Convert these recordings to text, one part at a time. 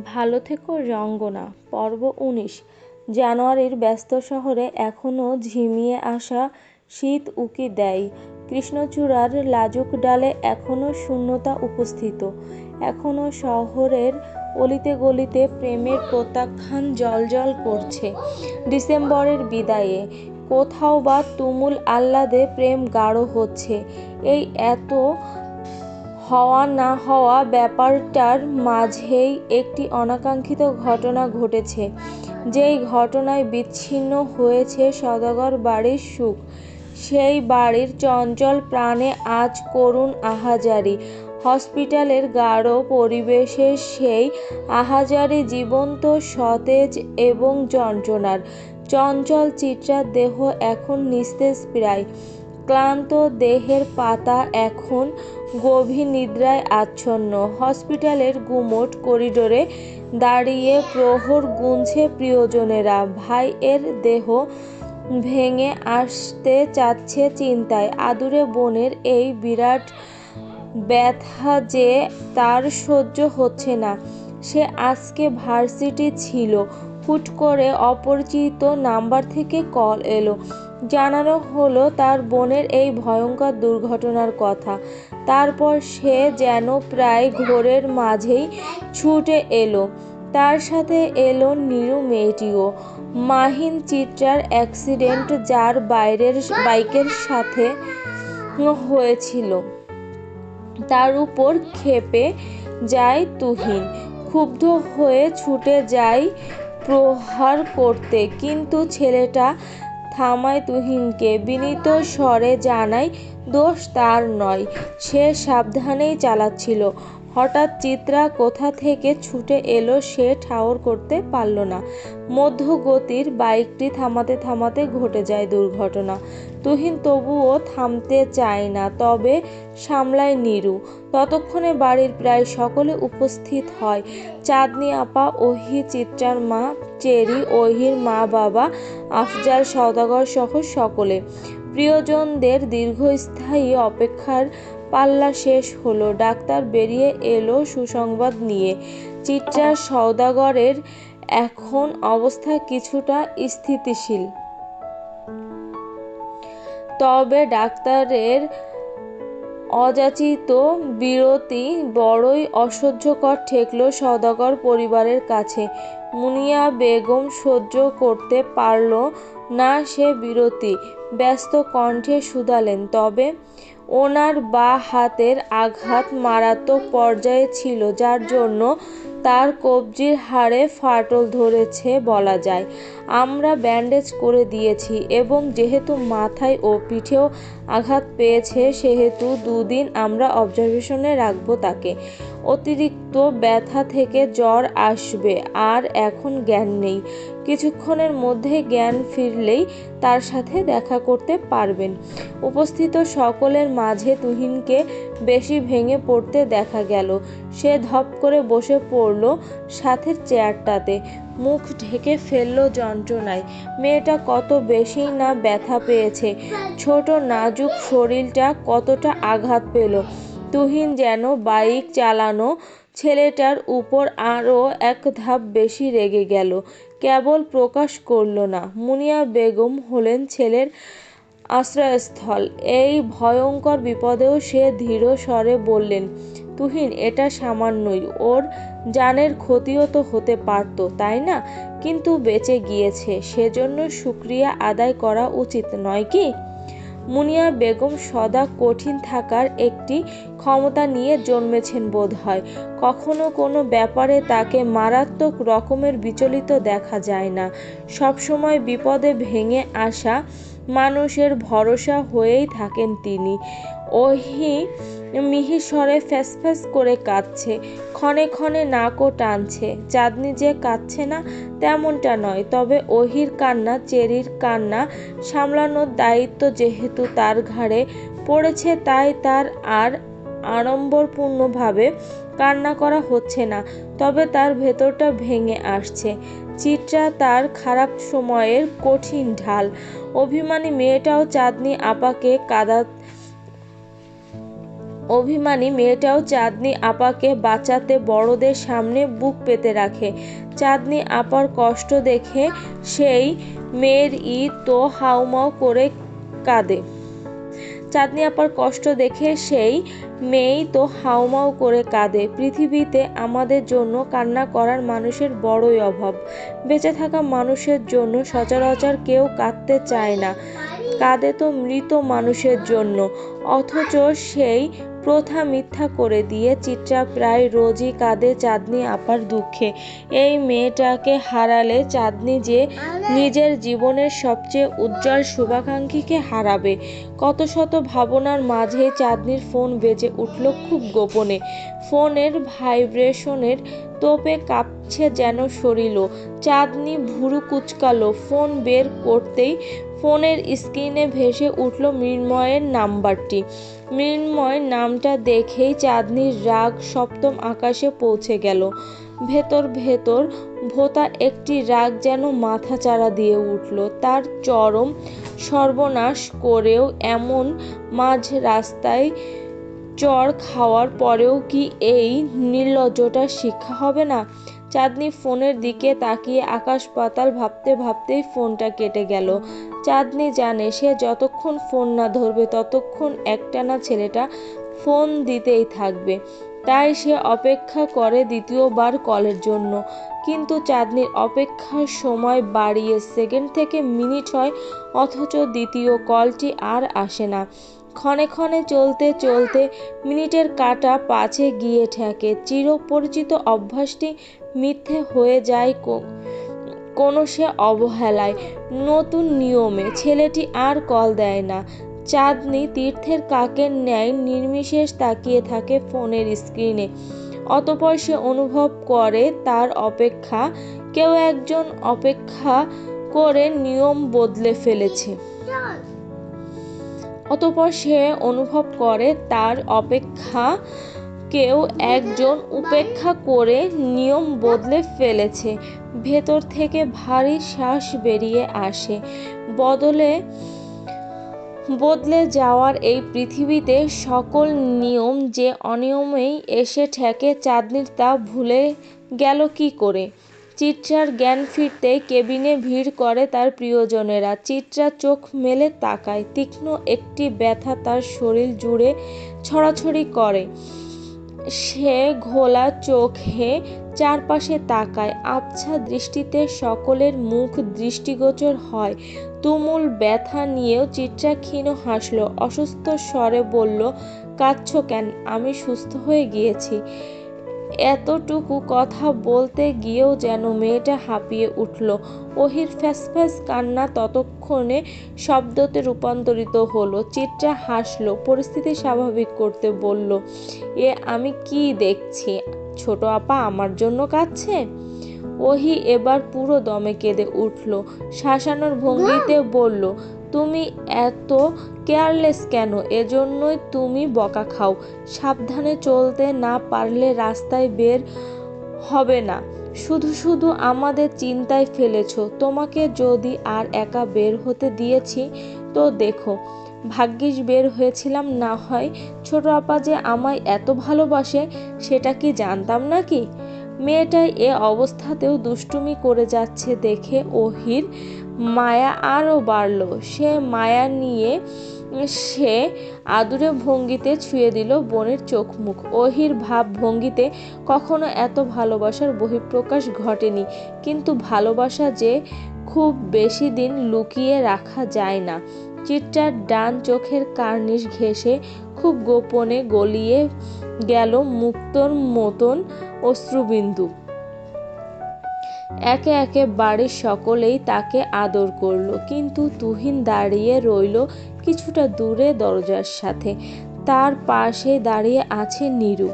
ভালো থেকো রঙ্গনা। পর্ব ১৯। জানুয়ারির ব্যস্ত শহরে এখনো ঝিমিয়ে আসা শীত উকি দেয়। কৃষ্ণচূড়ার লাজুক ডালে এখনো শূন্যতা উপস্থিত। এখনো শহরের অলিতে গলিতে প্রেমের প্রত্যাখ্যান জ্বলজ্বল করছে। ডিসেম্বরের বিদায়ে কোথাও বা তুমুল আহ্লাদে প্রেম গাঢ় হচ্ছে। এই এত হওয়া না হওয়া ব্যাপারটার মাঝেই একটি অনাকাঙ্ক্ষিত ঘটনা ঘটেছে, যেই ঘটনায় বিচ্ছিন্ন হয়েছে সওদাগর বাড়ির সুখ। সেই বাড়ির চঞ্চল প্রাণে আজ করুণ আহাজারি। হসপিটালের গাঢ় পরিবেশে সেই আহাজারি জীবন্ত, সতেজ এবং যন্ত্রণার। চঞ্চল চিত্রার দেহ এখন নিস্তেজ প্রায়। ক্লান্ত দেহের পাতা এখন গভীর নিদ্রায় আচ্ছন্ন। হসপিটালের গুমোট করিডোরে দাঁড়িয়ে প্রহর গুনছে প্রিয়জনেরা। ভাইয়ের দেহ ভেঙে আসতে চাচ্ছে চিন্তায়। আদুরে বোনের এই বিরাট ব্যথা যে তার সহ্য হচ্ছে না। সে আজকে ভার্সিটি ছিল। হুট করে অপরিচিত নাম্বার থেকে কল এলো। জানানো হলো তার বোনের এই ভয়ঙ্কর দুর্ঘটনার কথা। তারপর সে যেন প্রায় ঘোরের মাঝেই ছুটে এলো। তার সাথে এলো নীরু মেয়েটিও। মাহিন চিত্রার অ্যাক্সিডেন্ট যার বাইকের সাথে হয়েছিল, তার উপর ক্ষেপে যায় তুহিন। ক্ষুব্ধ হয়ে ছুটে যায় প্রহার করতে, কিন্তু ছেলেটা থামায় তুহিনকে। বিনীত স্বরে জানায় দোষ তার নয়, সে সাবধানেই চালাচ্ছিল। হঠাৎ চিত্রা কোথা থেকে ছুটে এলো সে ঠাউর করতে পারল না। মধ্যগতির বাইকটি থামাতে থামাতে ঘটে যায় দুর্ঘটনা। তুহিন তবুও থামতে চায় না, তবে সামলায় নীরু। ততক্ষণে বাড়ির প্রায় সকলে উপস্থিত হয়। চাঁদনি আপা, ওহি, চিত্রার মা চেরি, ওহির মা বাবা, আফজাল, সওদাগর সহ সকলে। প্রিয়জনদের দীর্ঘস্থায়ী অপেক্ষার পাল্লা শেষ হলো। ডাক্তার বেরিয়ে এলো সুসংবাদ নিয়ে। চিত্রার সওদাগরের এখন অবস্থা কিছুটা স্থিতিশীল। তবে ডাক্তারের অযাচিত বিরতি বড়ই অসহ্যকর ঠেকল সওদাগর পরিবারের কাছে। মুনিয়া বেগম সহ্য করতে পারল না সে বিরতি। ব্যস্ত কণ্ঠে শুধালেন, তবে ওনার বাঁ হাতের আঘাত মারাত্মক পর্যায়ে ছিল, যার জন্য তার কবজির হাড়ে ফাটল ধরেছে বলা যায়। আমরা ব্যান্ডেজ করে দিয়েছি এবং যেহেতু মাথায় ও পিঠেও আঘাত পেয়েছে সেহেতু 2 দিন আমরা অবজারভেশনে রাখব তাকে। অতিরিক্ত ব্যথা থেকে জ্বর আসবে, আর এখন জ্ঞান নেই। কিছুক্ষণের মধ্যে জ্ঞান ফিরলেই তার সাথে দেখা করতে পারবেন। উপস্থিত সকলের মাঝে তুহিনকে বেশি ভেঙে পড়তে দেখা গেল। সে ধপ করে বসে পড়ল সাথের চেয়ারটাতে, মুখ ঢেকে ফেলল যন্ত্রণায়। মেয়েটা কত বেশি না ব্যথা পেয়েছে, ছোট নাজুক শরীরটা কতটা আঘাত পেল। তুহিন যেন বাইক চালানো ছেলেটার উপর আরও এক ধাপ বেশি রেগে গেল। কেবল প্রকাশ করল না। মুনিয়া বেগম হলেন ছেলের আশ্রয়স্থল। এই ভয়ঙ্কর বিপদেও সে ধীর স্বরে বললেন, তুহিন, এটা সামান্যই, ওর জানের ক্ষতিও তো হতে পারত, তাই না? কিন্তু বেঁচে গিয়েছে, সেজন্য শুকরিয়া আদায় করা উচিত নয় কি? মুনিয়া বেগম সদা কঠিন থাকার একটি ক্ষমতা নিয়ে জন্মেছেন বোধ হয়। কখনো কোনো ব্যাপারে তাকে মারাত্মক রকমের বিচলিত দেখা যায় না। সবসময় বিপদে ভেঙে আসা মানুষের ভরসা হয়েই থাকেন তিনি। ওহি মিহি স্বরে ফ্যাঁস করে কাঁদছে, ক্ষণে ক্ষণে নাকও টানছে। চাঁদনি যে কাঁদছে না তেমনটা নয়, তবে ওহির কান্না, চেরির কান্না সামলানোর দায়িত্ব যেহেতু তার ঘাড়ে পড়েছে, তাই তার আর আড়ম্বরপূর্ণভাবে কান্না করা হচ্ছে না, তবে তার ভেতরটা ভেঙে আসছে। চিত্রা তার খারাপ সময়ের কঠিন ঢাল। অভিমানী মেয়েটাও চাঁদনি আপাকে অভিমানী মেয়েটাও চাঁদনি আপাকে বাঁচাতে বড়দের সামনে বুক পেতে রাখে। চাঁদনি আপার কষ্ট দেখে সেই মেয়েরই তো হাউমাউ করে কাঁদে। চাঁদনি আপার কষ্ট দেখে সেই মেয়েই তো হাউমাউ করে কাঁদে। পৃথিবীতে আমাদের জন্য কান্না করার মানুষের বড়ই অভাব। বেঁচে থাকা মানুষের জন্য সচরাচর কেউ কাঁদতে চায় না, কাঁদে তো মৃত মানুষের জন্য। অথচ সেই প্রথা মিথ্যা করে দিয়ে চিত্রা প্রায় রোজই কাঁদে চাঁদনি আপার দুঃখে। এই মেয়েটাকে হারালে চাঁদনি যে নিজের জীবনের সবচেয়ে উজ্জ্বল শুভাকাঙ্ক্ষীকে হারাবে। কত শত ভাবনার মাঝে চাঁদনির ফোন বেজে উঠল খুব গোপনে। ফোনের ভাইব্রেশনের তোপে কাঁপছে যেন শরীরও। চাঁদনি ভুরু কুঁচকালো। ফোন বের করতেই ফোনের স্ক্রিনে ভেসে উঠল মৃন্ময়ের নাম্বারটি। মৃন্ময় নামটা দেখেই চাঁদনির রাগ সপ্তম আকাশে পৌঁছে গেল। ভেতর ভেতর ভোঁতা একটি রাগ যেন মাথাচাড়া দিয়ে উঠল। তার চরম সর্বনাশ করেও এমন মাঝ রাস্তায় চড় খাওয়ার পরেও কি এই নির্লজ্জটার শিক্ষা হবে না? চাঁদনি ফোনের দিকে তাকিয়ে আকাশ পাতাল ভাবতে ভাবতেই ফোনটা কেটে গেল। চাঁদনি জানে সে যতক্ষণ ফোন না ধরবে ততক্ষণ একটানা ছেলেটা ফোন দিতেই থাকবে। তাই সে অপেক্ষা করে দ্বিতীয়বার কলের জন্য। কিন্তু চাঁদনির অপেক্ষার সময় বাড়িয়ে সেকেন্ড থেকে মিনিট হয়, অথচ দ্বিতীয় কলটি আর আসে না। ক্ষণে ক্ষণে চলতে চলতে মিনিটের কাঁটা পাছে গিয়ে ঠেকে। চিরপরিচিত অভ্যাসটি মিথ্যে হয়ে যায় কোনো সে অবহেলায়। নতুন নিয়মে ছেলেটি আর কল দেয় না। চাঁদনি তীর্থের কাকের ন্যায় নির্বিশেষ তাকিয়ে থাকে ফোনের স্ক্রিনে। অতঃপর সে অনুভব করে তার অপেক্ষা কেউ একজন অপেক্ষা করে নিয়ম বদলে ফেলেছে। অতঃপর সে অনুভব করে তার অপেক্ষা কেউ একজন উপেক্ষা করে নিয়ম বদলে ফেলেছে। ভেতর থেকে ভারী শ্বাস বেরিয়ে আসে। বদলে যাওয়ার এই পৃথিবীতে সকল নিয়ম যে অনিয়মেই এসে ঠেকে চাঁদনির তা ভুলে গেল কি করে? চিত্রার জ্ঞান ফিরতেই কেবিনে ভিড় করে তার প্রিয়জনেরা। চিত্রা চোখ মেলে তাকায়। তীক্ষ্ণ একটি ব্যথা তার শরীর জুড়ে ছড়াছড়ি করে। সে ঘোলা চোখে চারপাশে তাকায়। আবছা দৃষ্টিতে সকলের মুখ দৃষ্টিগোচর হয়। তুমুল ব্যথা নিয়েও চিত্রা ক্ষীণ হাসল। অসুস্থ স্বরে বলল, কাঁদছো কেন? আমি সুস্থ হয়ে গিয়েছি। এতটুকু কথা বলতে গিয়েও যেন মেয়েটা হাঁপিয়ে উঠল। ওহির ফ্যাঁস কান্না ততক্ষণে শব্দতে রূপান্তরিত হলো। চিত্রা হাসল, পরিস্থিতি স্বাভাবিক করতে বলল, আমি কি দেখছি? ছোট আপা আমার জন্য কাঁদছে? ওহি এবার পুরো দমে কেঁদে উঠল। শাসানোর ভঙ্গিতে বলল, তুমি এত কেয়ারলেস কেন? এজন্যই তুমি বকা খাও। সাবধানে চলতে না পারলে রাস্তায় বের হবে না। শুধু শুধু আমাদের চিন্তায় ফেলেছ। তোমাকে যদি আর একা বের হতে দিয়েছি তো দেখো, ভাগ্যিস বের হয়েছিলাম। না হয় ছোট আপা যে আমায় এত ভালোবাসে সেটা কি জানতাম নাকি? মেয়েটা এ অবস্থাতেও দুষ্টুমি করে যাচ্ছে দেখে ওহির মায়া আরও বাড়ল। সে মায়া নিয়ে সে আদুরে ভঙ্গিতে ছুঁয়ে দিল বোনের চোখ মুখ। ওহির ভাব ভঙ্গিতে কখনো এত ভালোবাসার বহিঃপ্রকাশ ঘটেনি। কিন্তু ভালোবাসা যে খুব বেশি দিন লুকিয়ে রাখা যায় না। চিত্রার ডান চোখের কার্নিশ ঘেঁষে খুব গোপনে গলিয়ে গেল মুক্তোর মতন অশ্রুবিন্দু। একে একে বাড়ির সকলেই তাকে আদর করল। কিন্তু তুহিন দাঁড়িয়ে রইল কিছুটা দূরে দরজার সাথে। তার পাশে দাঁড়িয়ে আছে নীরু।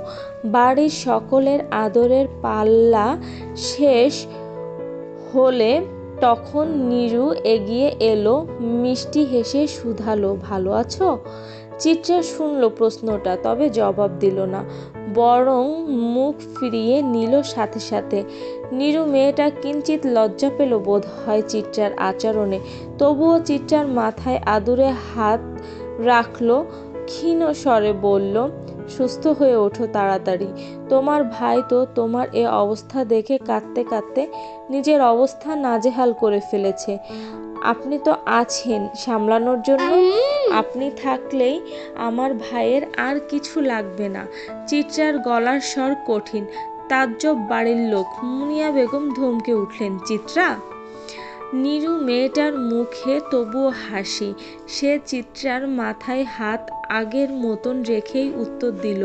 বাড়ির সকলের আদরের পাল্লা শেষ হলে তখন নীরু এগিয়ে এলো, মিষ্টি হেসে শুধালো, ভালো আছো? চিত্রা শুনল প্রশ্নটা, তবে জবাব দিল না, বরং মুখ ফিরিয়ে নিল সাথে সাথে। নীরু মেয়েটা কিঞ্চিত লজ্জা পেল বোধ হয় চিত্রার আচরণে। তবুও চিত্রার মাথায় আদুরে হাত রাখল, ক্ষীণ স্বরে বলল, সুস্থ হয়ে ওঠো তাড়াতাড়ি। তোমার ভাই তো তোমার এ অবস্থা দেখে কাঁদতে কাঁদতে নিজের অবস্থা নাজেহাল করে ফেলেছে। আপনি তো আছেন সামলানোর জন্য। আপনি থাকলেই আমার ভাইয়ের আর কিছু লাগবে না। চিত্রার গলার স্বর কঠিন। তাজ্জব বাড়ির লোক। মুনিয়া বেগম ধমকে উঠলেন, চিত্রা? নিরু মেয়েটার মুখে তবুও হাসি। সে চিত্রার মাথায় হাত আগের মতন রেখেই উত্তর দিল,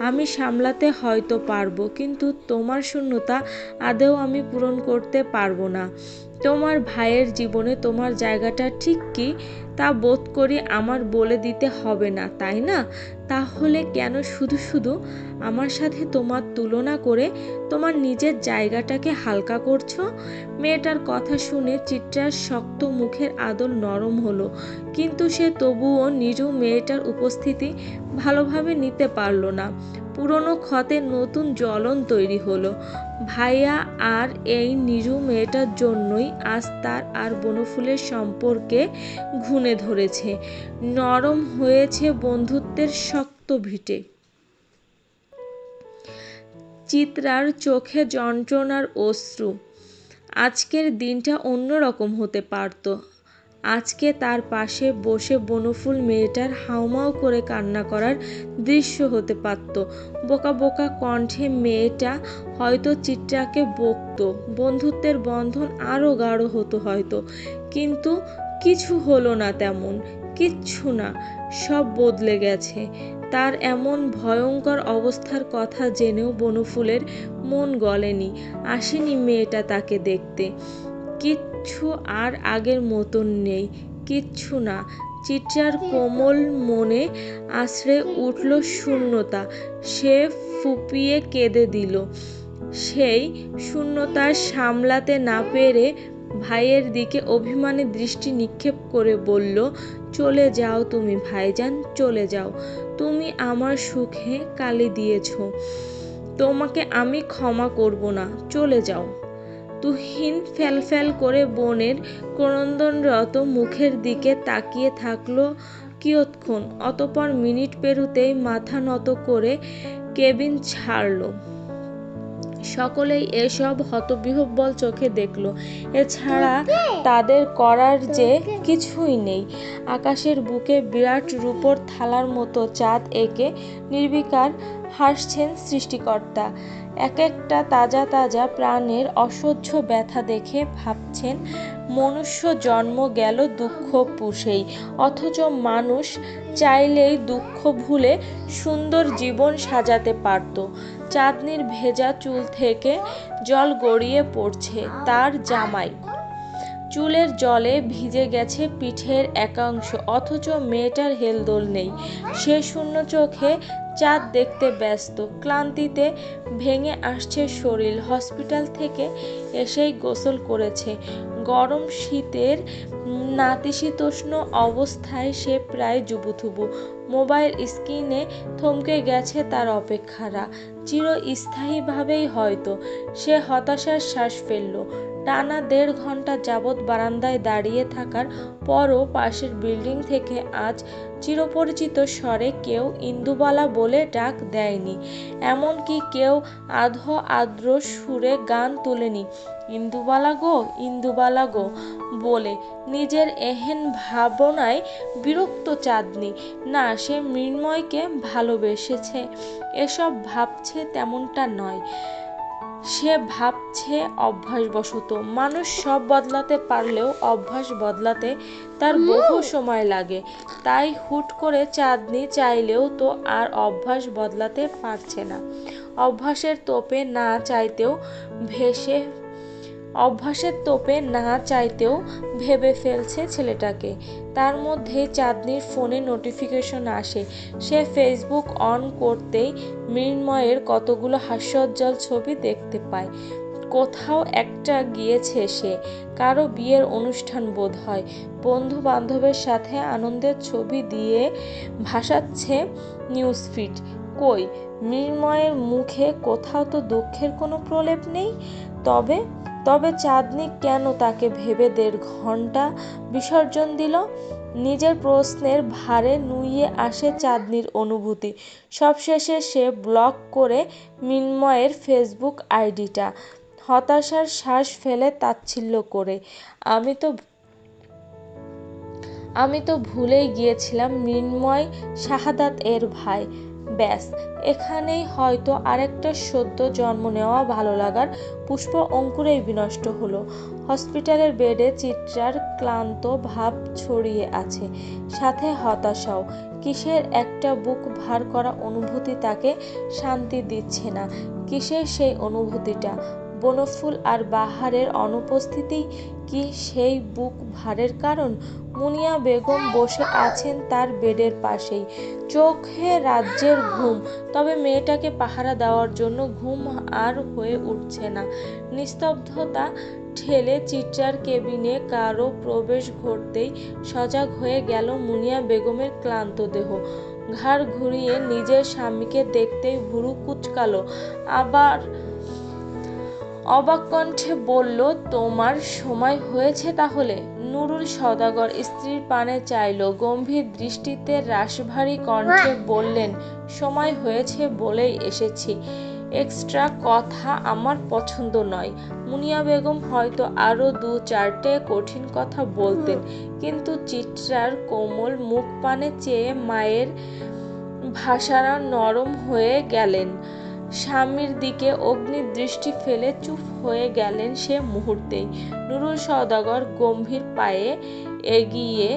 আমি সামলাতে হয়তো পারবো, কিন্তু তোমার শূন্যতা আদৌ আমি পূরণ করতে পারবো না। তোমার ভাইয়ের জীবনে তোমার জায়গাটা ঠিক কি তা বোধ করি আমার বলে দিতে হবে না, তাই না? তাহলে কেন শুধু শুধু আমার সাথে তোমার তুলনা করে তোমার নিজের জায়গাটাকে হালকা করছো? মেয়েটার কথা শুনে চিত্রার শক্ত মুখের আদল নরম হলো, কিন্তু সে তবুও নিরু মেয়েটার উপস্থিতি ভালোভাবে নিতে পারল না। পুরনো ক্ষতে নতুন জ্বলন তৈরি হলো। ভাইয়া আর এই নিরু মেয়েটার জন্যই আজ তার আর বনফুলের সম্পর্কে ঘুণে ধরেছে। নরম হয়েছে বন্ধুত্বের শক্ত ভিটে। চিত্রার চোখে যন্ত্রণার অশ্রু। আজকের দিনটা অন্যরকম হতে পারত। আজকে তার পাশে বসে বনফুল মেয়েটার হাউমাউ করে কান্না করার দৃশ্য হতে পারত। বোকা বোকা কণ্ঠে মেয়েটা হয়তো চিত্রাকে বকত, বন্ধুত্বের বন্ধন আরও গাঢ় হতো হয়তো। কিন্তু কিছু হলো না, তেমন কিচ্ছু না। সব বদলে গেছে। তার এমন ভয়ঙ্কর অবস্থার কথা জেনেও বনফুলের মন গলেনি। আসেনি মেয়েটা তাকে দেখতে। কিচ্ছু আর আগের মতন নেই, কিচ্ছু না। চিত্রার কোমল মনে আছড়ে উঠল শূন্যতা। সে ফুঁপিয়ে কেঁদে দিল। সেই শূন্যতা সামলাতে না পেরে ভাইয়ের দিকে অভিমানী দৃষ্টি নিক্ষেপ করে বলল, চলে যাও তুমি ভাইজান, চলে যাও। তুমি আমার সুখে কালি দিয়েছ, তোমাকে আমি ক্ষমা করব না, চলে যাও। তুহিন ফ্যালফ্যাল করে বোনের ক্রন্দনরত মুখের দিকে তাকিয়ে থাকলো কিয়ৎক্ষণ, অতঃপর মিনিট পেরুতেই মাথা নত করে কেবিন ছাড়ল। সকলেই এসব হতবিহ্বল চোখে দেখল। এছাড়া তাদের করার যে কিছুই নেই। আকাশের বুকে বিরাট রূপোর থালার মতো চাঁদ এঁকে নির্বিকার হাসছেন সৃষ্টিকর্তা। এক একটা তাজা তাজা প্রাণের অসহ্য ব্যথা দেখে ভাবছেন, মনুষ্য জন্ম গেল দুঃখ পুষেই, অথচ মানুষ চাইলেই দুঃখ ভুলে সুন্দর জীবন সাজাতে পারত। চাঁদনির ভেজা চুল থেকে জল গড়িয়ে পড়ছে তার জামায়। চুলের জলে ভিজে গেছে পিঠের একাংশ, অথচ মেয়েটার হেলদোল নেই। সে শূন্য চোখে চাঁদ দেখতে ব্যস্ত। ক্লান্তিতে ভেঙে আসছে শরীর। হসপিটাল থেকে এসেই গোসল করেছে। গরম শীতের নাতিশীতোষ্ণ অবস্থায় সে প্রায় জুবুথুবু। মোবাইল স্ক্রিনে থমকে গেছে তার অপেক্ষারা, চিরস্থায়ীভাবেই হয়তো। সে হতাশার শ্বাস ফেলল। টানা 1.5 ঘন্টা যাবৎ বারান্দায় দাঁড়িয়ে থাকার পরও পাশের বিল্ডিং থেকে আজ চিরপরিচিত স্বরে কেউ ইন্দুবালা বলে ডাক দেয়নি। এমনকি কেউ আধো আদ্র সুরে গান তোলেনি, ইন্দুবালা গো, ইন্দুবালা গো বলে। নিজের এহেন ভাবনায় বিরক্ত চাঁদনি। না, সে মৃন্ময়কে ভালোবেসেছে, এসব ভাবছে তেমনটা নয়। সে ভাবছে অভ্যাসবশত। মানুষ সব বদলাতে পারলেও অভ্যাস বদলাতে তার বহু সময় লাগে। তাই হুট করে চাঁদনি চাইলেও তো আর অভ্যাস বদলাতে পারছে না। অভ্যাসের তোপে না চাইতেও ভেবে ফেলছে ছেলেটাকে। তার মধ্যেই চাঁদনির ফোনে নোটিফিকেশন আসে। সে ফেসবুক অন করতেই মৃন্ময়ের কতগুলো হাস্যোজ্জ্বল ছবি দেখতে পায়। কোথাও একটা গিয়েছে সে, কারো বিয়ের অনুষ্ঠান বোধ হয়। বন্ধু বান্ধবের সাথে আনন্দের ছবি দিয়ে ভাসাচ্ছে নিউজফিড। কই, মৃন্ময়ের মুখে কোথাও তো দুঃখের কোনো প্রলেপ নেই। তবে চাঁদনি কেন তাকে ভেবে 1.5 ঘন্টা বিসর্জন দিল? নিজের প্রশ্নের ভারে নুইয়ে আসে চাঁদনির অনুভূতি। সবশেষে সে ব্লক করে মৃন্ময়ের ফেসবুক আইডিটা। হতাশার শ্বাস ফেলে তাচ্ছিল্য করে, আমি তো ভুলেই গিয়েছিলাম মৃন্ময় শাহাদাত এর ভাই। ব্যাস, এখানেই হয়তো আরেকটা সদ্য জন্ম নেওয়া ভালো লাগার পুষ্প অঙ্কুরেই বিনষ্ট হলো। হসপিটালের বেডে চিত্রার ক্লান্ত ভাব ছড়িয়ে আছে, সাথে হতাশাও। কিসের একটা বুক ভার করা অনুভূতি তাকে শান্তি দিচ্ছে না। কিসের সেই অনুভূতিটা? বনফুল আর বাহারের অনুপস্থিতি কি সেই বুক ভারের কারণ? মুনিয়া বেগম বসে আছেন তার বেডের পাশেই, চোখে রাজ্যের ঘুম। তবে মেয়েটাকে পাহারা দেওয়ার জন্য ঘুম আর হয়ে উঠছে না। নিস্তব্ধতা ঠেলে চিত্রার কেবিনে কারো প্রবেশ ঘটতেই সজাগ হয়ে গেল মুনিয়া বেগমের ক্লান্ত দেহ। ঘাড় ঘুরিয়ে নিজের স্বামীকে দেখতেই ভুরু কুঁচকালো। আবার অবাক কণ্ঠে বলল, তোমার সময় হয়েছে তাহলে? নুরুল সওদাগর স্ত্রীর পানে চাইল, গম্ভীর দৃষ্টিতে রাশভারী কণ্ঠে বললেন, সময় হয়েছে বলেই এসেছি। এক্সট্রা কথা আমার পছন্দ নয়। মুনিয়া বেগম হয়তো আরো ২-৪টে কঠিন কথা বলতেন, কিন্তু চিত্রার কোমল মুখ পানে চেয়ে মায়ের ভাষারা নরম হয়ে গেলেন। স্বামীর দিকে অগ্নিদৃষ্টি ফেলে চুপ হয়ে গেলেন সে মুহূর্তেই। নুরুল সওদাগর গম্ভীর পায়ে এগিয়ে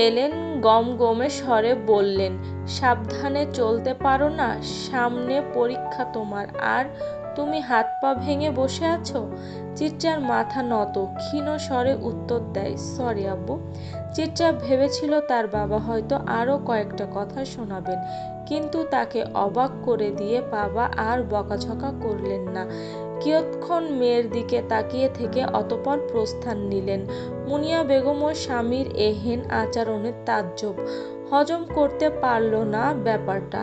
এলেন, গমগমে স্বরে বললেন, সাবধানে চলতে পারো না? সামনে পরীক্ষা তোমার, আর তুমি হাত পা ভেঙে বসে আছো। চিত্রার মাথা নত, ক্ষীণ স্বরে উত্তর দেয়, সরি আব্বু। চিত্রা ভেবেছিল তার বাবা হয়তো আরো কয়েকটা কথা শোনাবেন, কিন্তু তাকে অবাক করে দিয়ে বাবা আর বকাঝকা করলেন না। কিয়ৎক্ষণ মেয়ের দিকে তাকিয়ে থেকে অতঃপর প্রস্থান নিলেন। মুনিয়া বেগম ও স্বামীর এহেন আচরণে তাজ্জব হজম করতে পারল না ব্যাপারটা,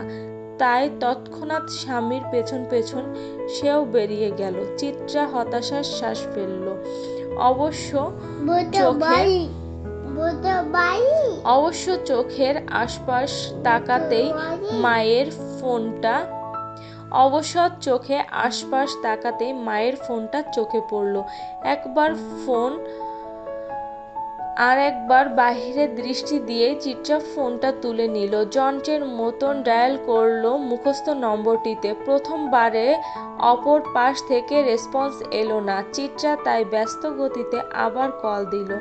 তাই তৎক্ষণাৎ স্বামীর পেছন পেছন সেও বেরিয়ে গেল। চিত্রা হতাশার শ্বাস ফেলল। অবশ্য চোখের আশপাশ তাকাতেই মায়ের ফোনটা চোখে পড়ল। একবার ফোন আর একবার বাহিরে দৃষ্টি দিয়েই চিত্রা ফোনটা তুলে নিল। যন্ত্রের মতন ডায়াল করল মুখস্থ নম্বরটিতে। প্রথমবারে অপর পাশ থেকে রেসপন্স এলো না। চিত্রা তাই ব্যস্ত গতিতে আবার কল দিল।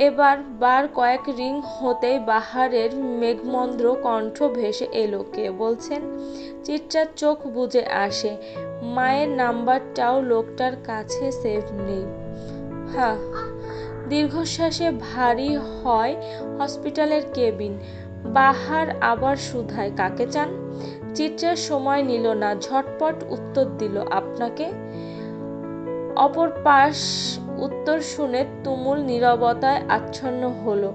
এবার বার কয়েক রিং হতেই বাহারের মেঘমন্দ্র কণ্ঠ ভেসে এলো, কে বলছেন? চিত্রার চোখ বুজে আসে, মায়ের নাম্বারটাও লোকটার কাছে সেভ নেই। হ্যাঁ। দীর্ঘশ্বাসে ভারী হয় হসপিটালের কেবিন। বাহার আবার শুধায়, কাকে চান? চিত্রার সময় নিল না, ঝটপট উত্তর দিল, আপনাকে। অপর পাশ উত্তর শুনে তুমুল নীরবতায় আচ্ছন্ন হলো।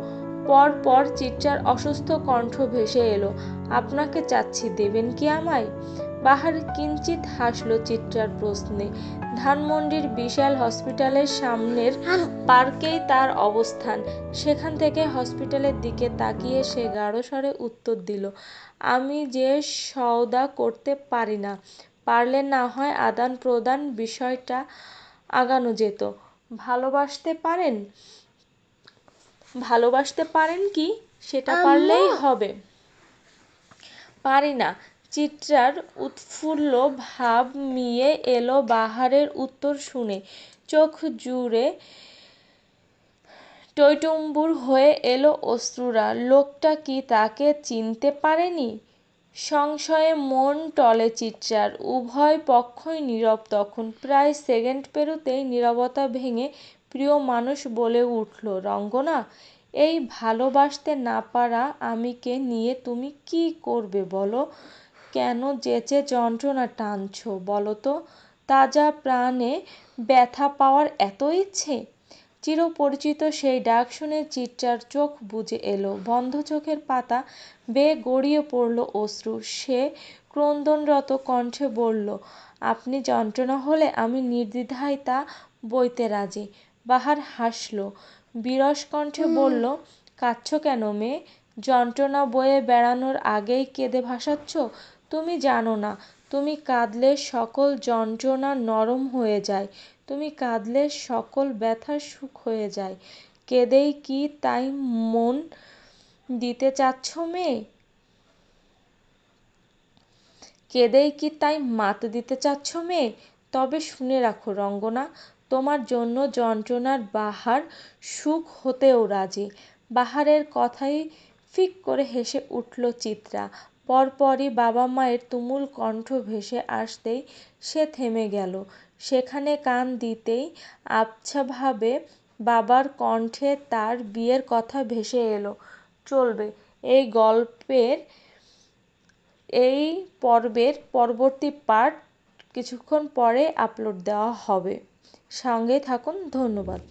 পরপর চিত্রার অসুস্থ কণ্ঠ ভেসে এলো, আপনাকে চাচ্ছি, দেবেন কি আমায়? বাহার কিঞ্চিৎ হাসল চিত্রার প্রশ্নে। ধানমন্ডির বিশাল হসপিটালের সামনের পার্কেই তার অবস্থান। সেখান থেকে হসপিটালের দিকে তাকিয়ে সে গাঢ় স্বরে উত্তর দিল, আমি যে সওদা করতে পারি না। পারলে না হয় আদান প্রদান বিষয়টা আগানো যেত। ভালোবাসতে পারেন কি? সেটা পারলেই হবে। পারি না। চিত্রার উৎফুল্ল ভাব মিয়ে এলো বাহারের উত্তর শুনে। চোখ জুড়ে টইটুম্বুর হয়ে এলো অশ্রুরা। লোকটা কি তাকে চিনতে পারেনি? সংশয়ে মন টলে চিত্রার। উভয় পক্ষই নীরব তখন। প্রায় সেকেন্ড পেরোতেই নীরবতা ভেঙে প্রিয় মানুষ বলে উঠল, রঙ্গনা, এই ভালোবাসতে না পারা আমিকে নিয়ে তুমি কি করবে বলো? কেন যেচে যন্ত্রণা টানছো বলো তো? তাজা প্রাণে ব্যথা পাওয়ার এত ইচ্ছে? চিরপরিচিত সেই ডাক শুনে চিত্রার চোখ বুজে এলো। বন্ধ চোখের পাতা বেয়ে গড়িয়ে পড়ল অশ্রু। সে ক্রন্দনরত কণ্ঠে বলল, আপনি যন্ত্রণা হলে আমি নির্দ্বিধায় তা বইতে রাজি। বাহার হাসল, বিরস কণ্ঠে বলল, কাঁদছো কেন মেয়ে? যন্ত্রণা বয়ে বেড়ানোর আগেই কেঁদে ভাসাচ্ছ? তুমি জানো না, তুমি কাঁদলে সকল যন্ত্রণা নরম হয়ে যায়, তুমি কাঁদলে সকল ব্যথা সুখ হয়ে যায়। কেঁদেই কি তাই মন দিতে চাচ্ছ মেয়ে? কেঁদেই কি তাই মাত দিতে চাচ্ছ মেয়ে? তবে শুনে রাখো রঙ্গনা, তোমার জন্য যন্ত্রণার বাহার সুখ হতেও রাজি। বাহারের কথাই ফিক করে হেসে উঠল চিত্রা। পরপরই বাবা মায়ের তুমুল কণ্ঠ ভেসে আসতেই সে থেমে গেল। সেখানে কান দিতেই আবছাভাবে বাবার কণ্ঠে তার বিয়ের কথা ভেসে এলো। চলবে এই গল্পের এই পর্বের পরবর্তী পার্ট কিছুক্ষণ পরে আপলোড দেওয়া হবে। সঙ্গে থাকুন। ধন্যবাদ।